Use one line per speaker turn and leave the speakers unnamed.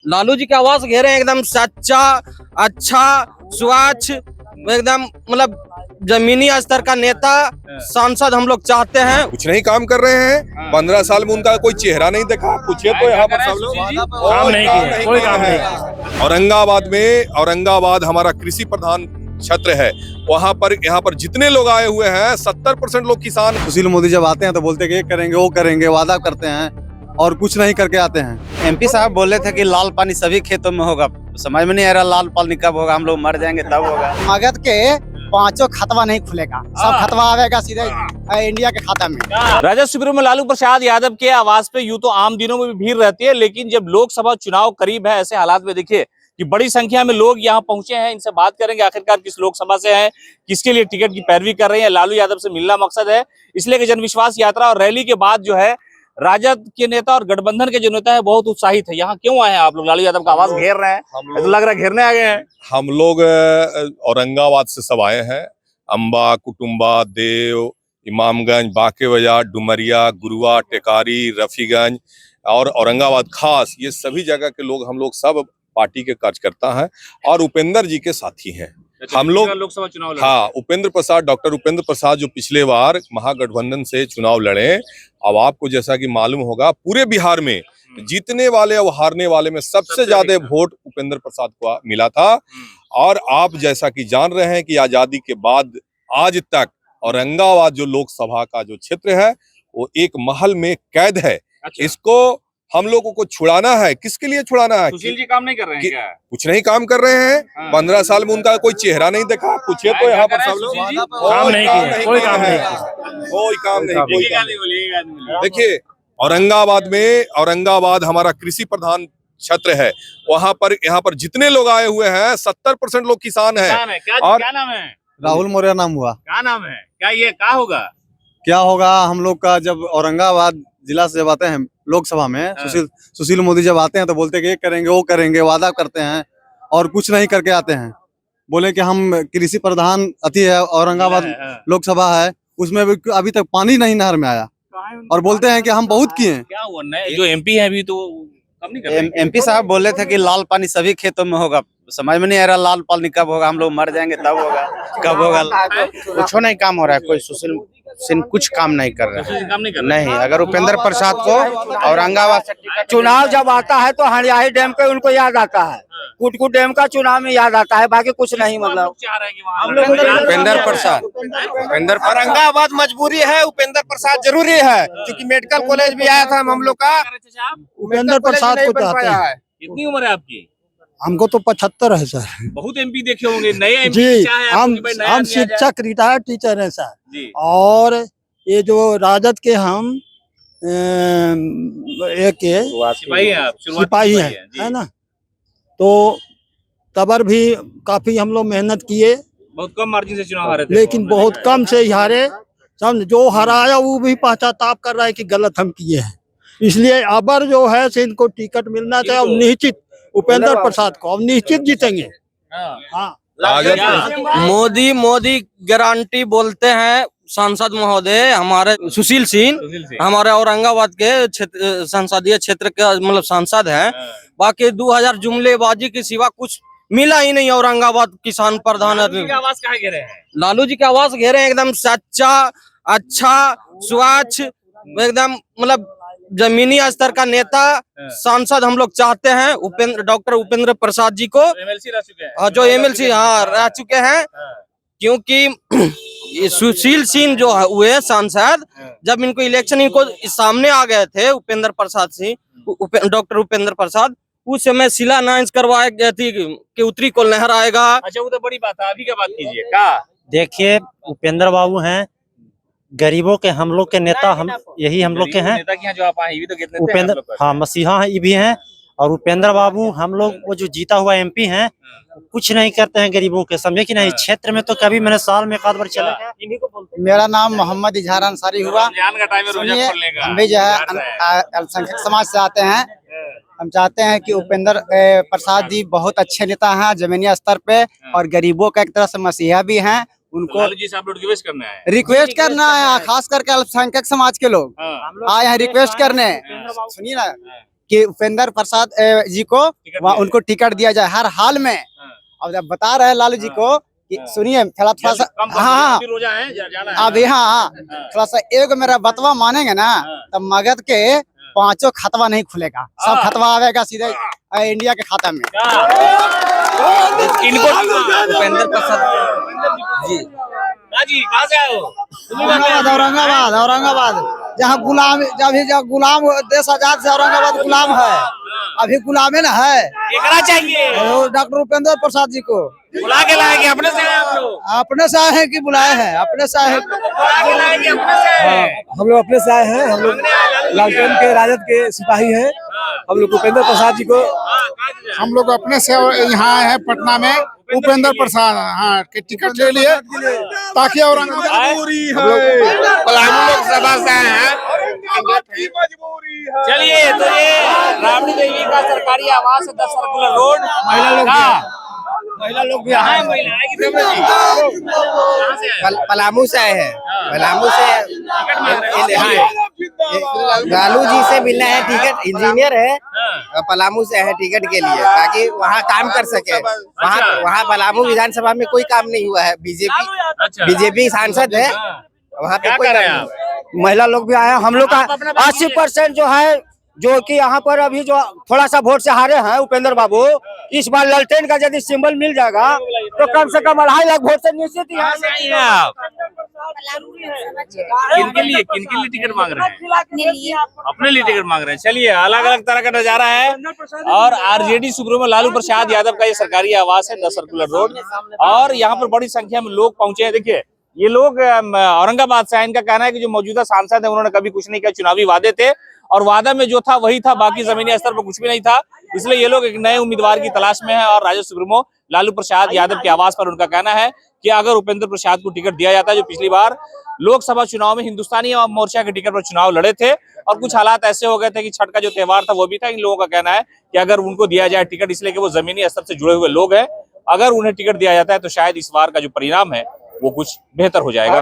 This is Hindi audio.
लालू जी की आवाज घेरे एकदम सच्चा, अच्छा, स्वच्छ, एकदम मतलब जमीनी स्तर का नेता सांसद हम लोग चाहते हैं।
कुछ नहीं काम कर रहे हैं। 15 साल में उनका कोई चेहरा नहीं देखा। पूछिए तो यहाँ पर सब लोग
काम नहीं किया, कोई काम नहीं।
औरंगाबाद हमारा कृषि प्रधान क्षेत्र है। वहाँ पर यहाँ पर जितने लोग आए हुए हैं 70% लोग किसान।
सुशील मोदी जब आते हैं तो बोलते हैं कि ये करेंगे वो करेंगे, वादा करते हैं और कुछ नहीं करके आते हैं।
एमपी साहब बोले थे कि लाल पानी सभी खेतों में होगा, समझ में नहीं आ रहा लाल पानी कब होगा, हम लोग मर जाएंगे तब होगा।
मगध के 5 खतवा नहीं खुलेगा, सब खतवा आवेगा सीधे इंडिया के खाता में।
राजद शिविरों में लालू प्रसाद यादव के आवास पे यूं तो आम दिनों में भी भीड़ रहती है, लेकिन जब लोकसभा चुनाव करीब है ऐसे हालात में देखिए कि बड़ी संख्या में लोग यहाँ पहुंचे हैं। इनसे बात करेंगे आखिरकार किस लोकसभा से हैं, किसके लिए टिकट की पैरवी कर रहे हैं। लालू यादव से मिलना मकसद है, इसलिए कि जनविश्वास यात्रा और रैली के बाद जो है राजद के नेता और गठबंधन के जो नेता है बहुत उत्साहित है। यहाँ क्यों आए हैं आप लोग? लालू यादव का आवाज घेर रहे हैं, तो लग रहा है घेरने आ गए हैं।
हम लोग औरंगाबाद से सब आए हैं। अंबा, कुटुम्बा, देव, इमामगंज, बांके बाजार, डुमरिया, गुरुआ, टेकारी, रफीगंज और औरंगाबाद खास, ये सभी जगह के लोग, हम लोग सब पार्टी के कार्यकर्ता हैं और उपेंद्र जी के साथी हैं। हम लोग
लोकसभा चुनाव लड़े।
हाँ, डॉक्टर उपेंद्र प्रसाद जो पिछले बार महागठबंधन से चुनाव लड़े। अब आपको जैसा कि मालूम होगा पूरे बिहार में जीतने वाले और हारने वाले में सबसे ज्यादा वोट उपेंद्र प्रसाद को मिला था। और आप जैसा कि जान रहे हैं कि आजादी के बाद आज तक औरंगाबाद जो लोकसभा का जो क्षेत्र है वो एक महल में कैद है।
अच्छा।
इसको हम लोगों को छुड़ाना है। किसके लिए छुड़ाना है?
सुशील जी काम नहीं कर रहे हैं क्या?
कुछ नहीं काम कर रहे हैं। 15 साल में उनका कोई चेहरा नहीं देखा। पूछिए तो यहाँ पर सब लोग
काम नहीं किया, कोई काम नहीं।
कोई काम नहीं। देखिए औरंगाबाद हमारा कृषि प्रधान क्षेत्र है। वहाँ पर यहाँ पर जितने लोग आए हुए हैं 70% लोग किसान हैं।
क्या नाम है?
राहुल मौर्य नाम हुआ।
क्या नाम है? क्या ये क्या होगा?
क्या होगा हम लोग का, जब औरंगाबाद जिला से जब आते हैं लोकसभा में, सुशील मोदी जब आते हैं तो बोलते हैं कि ये करेंगे वो करेंगे, वादा करते हैं और कुछ नहीं करके आते हैं। बोले कि हम कृषि प्रधान अति है, औरंगाबाद लोकसभा है, उसमें अभी तक पानी नहीं नहर में आया और बोलते हैं कि हम बहुत किए हैं।
क्या हुआ? जो एमपी है अभी तो कम नहीं कर रहे।
एमपी साहब बोले थे कि लाल पानी सभी खेतों में होगा, समझ में नहीं आ रहा लाल पानी कब होगा, हम लोग मर जाएंगे तब होगा, कब होगा।
कुछ नहीं काम हो रहा है, कोई सुशील सिंह कुछ काम नहीं कर रहा है।
काम नहीं कर रहे।
नहीं, अगर उपेंद्र प्रसाद को औरंगाबाद से चुनाव जब आता है तो हरियाही डैम पे उनको याद आता है, कुटकुट डैम का चुनाव में याद आता है, बाकी कुछ नहीं। मतलब
उपेंद्र प्रसाद,
औरंगाबाद मजबूरी है, उपेंद्र प्रसाद जरूरी है, क्योंकि मेडिकल कॉलेज भी आया था हम लोग का।
उपेंद्र प्रसाद को चाहते हैं।
कितनी उम्र है आपकी?
हमको तो 75 है सर
बहुत एमपी देखे होंगे, नए एमपी
जी।
क्या है?
हम शिक्षक रिटायर्ड टीचर हैं सर
जी।
और ये जो राजद के हम एक
सिपाही हैं आप,
सिपाही हैं, है ना। तो तबर भी काफी हम लोग मेहनत किए,
बहुत कम मार्जिन से चुनाव हारे थे,
लेकिन बहुत कम से ही हारे। समझ, जो हराया वो भी पश्चाताप कर रहा है कि गलत हम किए हैं। इसलिए अबर जो है से इनको टिकट मिलना चाहिए। अब निश्चित उपेंद्र प्रसाद को अब निश्चित जीतेंगे। हाँ,
मोदी गारंटी बोलते हैं सांसद महोदय हमारे सुशील सिंह, हमारे औरंगाबाद के संसदीय क्षेत्र के मतलब सांसद हैं। बाकी 2000 जुमलेबाजी के सिवा कुछ मिला ही नहीं। औरंगाबाद किसान प्रधान
आवाज कहाँ घेरे हैं?
लालू जी की आवाज घेरे एकदम सच्चा, अच्छा, स्वच्छ, एकदम मतलब जमीनी स्तर का नेता सांसद हम लोग चाहते हैं। डॉक्टर उपेंद्र प्रसाद जी को
एमएलसी रह चुके हैं।
हाँ, जो एमएलसी रह चुके हैं। क्योंकि सुशील सिंह जो हुए सांसद, जब इनको इलेक्शन इनको सामने आ गए थे उपेंद्र प्रसाद सिंह, डॉक्टर उपेंद्र प्रसाद, उस समय शिलान्यास करवाए गए थी कि उत्तरी कोल नहर आएगा।
अच्छा, वो तो बड़ी बात है, अभी क्या बात कीजिए। क्या
देखिए, उपेंद्र बाबू हैं गरीबों के, हम लोग के नेता, हम यही हम लोग के हैं।
नेता के यहाँ जो आप आए, ये भी तो कितने
उपेंद्र, हाँ, मसीहा है, ये भी हैं। और उपेंद्र बाबू हम लोग वो जो जीता हुआ एमपी हैं, कुछ नहीं करते हैं गरीबों के, समझे कि नहीं। क्षेत्र में तो कभी मैंने साल में एक आध बार चला गया।
मेरा नाम मोहम्मद इजहार अंसारी हुआ। सुनिए, हम भी जो है अल्पसंख्यक समाज से आते हैं। हम चाहते हैं कि उपेंद्र प्रसाद जी बहुत अच्छे नेता हैं जमीनी स्तर पे, और गरीबों का एक तरह से मसीहा भी हैं। उनको रिक्वेस्ट करना है, खास करके अल्पसंख्यक समाज के लोग आए हैं रिक्वेस्ट करने। सुनिए ना, कि उपेंद्र प्रसाद जी को उनको टिकट दिया जाए हर हाल में। अब जब बता रहे हैं लालू जी को कि सुनिए थोड़ा सा, हाँ अभी हाँ थोड़ा सा एक मेरा बतवा मानेंगे ना तब मगध के 5 खतवा नहीं खुलेगा, सब खतवा आवेगा सीधे इंडिया के खाता में।
उपेंद्र प्रसाद जी
जी कहाँ से आए हो?
औरंगाबाद जहाँ गुलाम देश आजाद से औरंगाबाद गुलाम है, अभी गुलामे ना है।
एकरा चाहिए
डॉक्टर उपेंद्र प्रसाद जी को
बुला के लाएंगे, अपने से आए आप लोग?
अपने से आए हैं कि बुलाए हैं? अपने से आए हैं।
बुला के लाएंगे, अपने से आए हैं?
हम लोग अपने से आए हैं। हम लोग लालटेन के राजद के सिपाही हैं। हम लोग उपेंद्र प्रसाद जी को
हम लोग अपने से यहाँ आए हैं पटना में उपेंद्र प्रसाद हाँ के टिकट ले लिए ताकि औरंगाबाद
पलामू लोकसभा से आए हैं। चलिए तो ये राबड़ी देवी का सरकारी आवास है 10 सर्कुलर रोड। महिला लोग भी आए हैं।
पलामू से आए हैं। पलामू से लालू जी से मिलना है, टिकट इंजीनियर है, पलामू से है टिकट के लिए ताकि वहाँ काम कर सके। वहाँ पलामू विधानसभा में कोई काम नहीं हुआ है। बीजेपी सांसद है, वहाँ पे कोई
महिला लोग भी आए हैं। हम लोग का 80% जो है, जो कि यहाँ पर अभी जो थोड़ा सा वोट से हारे हैं उपेंद्र बाबू, इस बार ललटेन का यदि सिंबल मिल जाएगा तो कम से कम 2.5 लाख वोट से निश्चित ही है।
किनके लिए टिकट मांग रहे हैं? अपने लिए टिकट मांग रहे हैं। चलिए अलग अलग तरह का नजारा है। और आरजेडी सुप्रीमो लालू प्रसाद यादव का ये सरकारी आवास है 10 सर्कुलर रोड, और यहाँ पर बड़ी संख्या में लोग पहुंचे हैं। देखिए ये लोग औरंगाबाद से हैं। इनका कहना है कि जो मौजूदा सांसद है उन्होंने कभी कुछ नहीं किया, चुनावी वादे थे और वादा में जो था वही था, बाकी जमीनी स्तर पर कुछ भी नहीं था। इसलिए ये लोग एक नए उम्मीदवार की तलाश में है और राजद सुप्रीमो लालू प्रसाद यादव के आवास पर उनका कहना है कि अगर उपेंद्र प्रसाद को टिकट दिया जाता है, जो पिछली बार लोकसभा चुनाव में हिंदुस्तानी मोर्चा के टिकट पर चुनाव लड़े थे और कुछ हालात ऐसे हो गए थे कि छठ का जो त्योहार था वो भी था। इन लोगों का कहना है कि अगर उनको दिया जाए टिकट, इसलिए कि वो जमीनी स्तर से जुड़े हुए लोग हैं, अगर उन्हें टिकट दिया जाता है तो शायद इस बार का जो परिणाम है वो कुछ बेहतर हो जाएगा।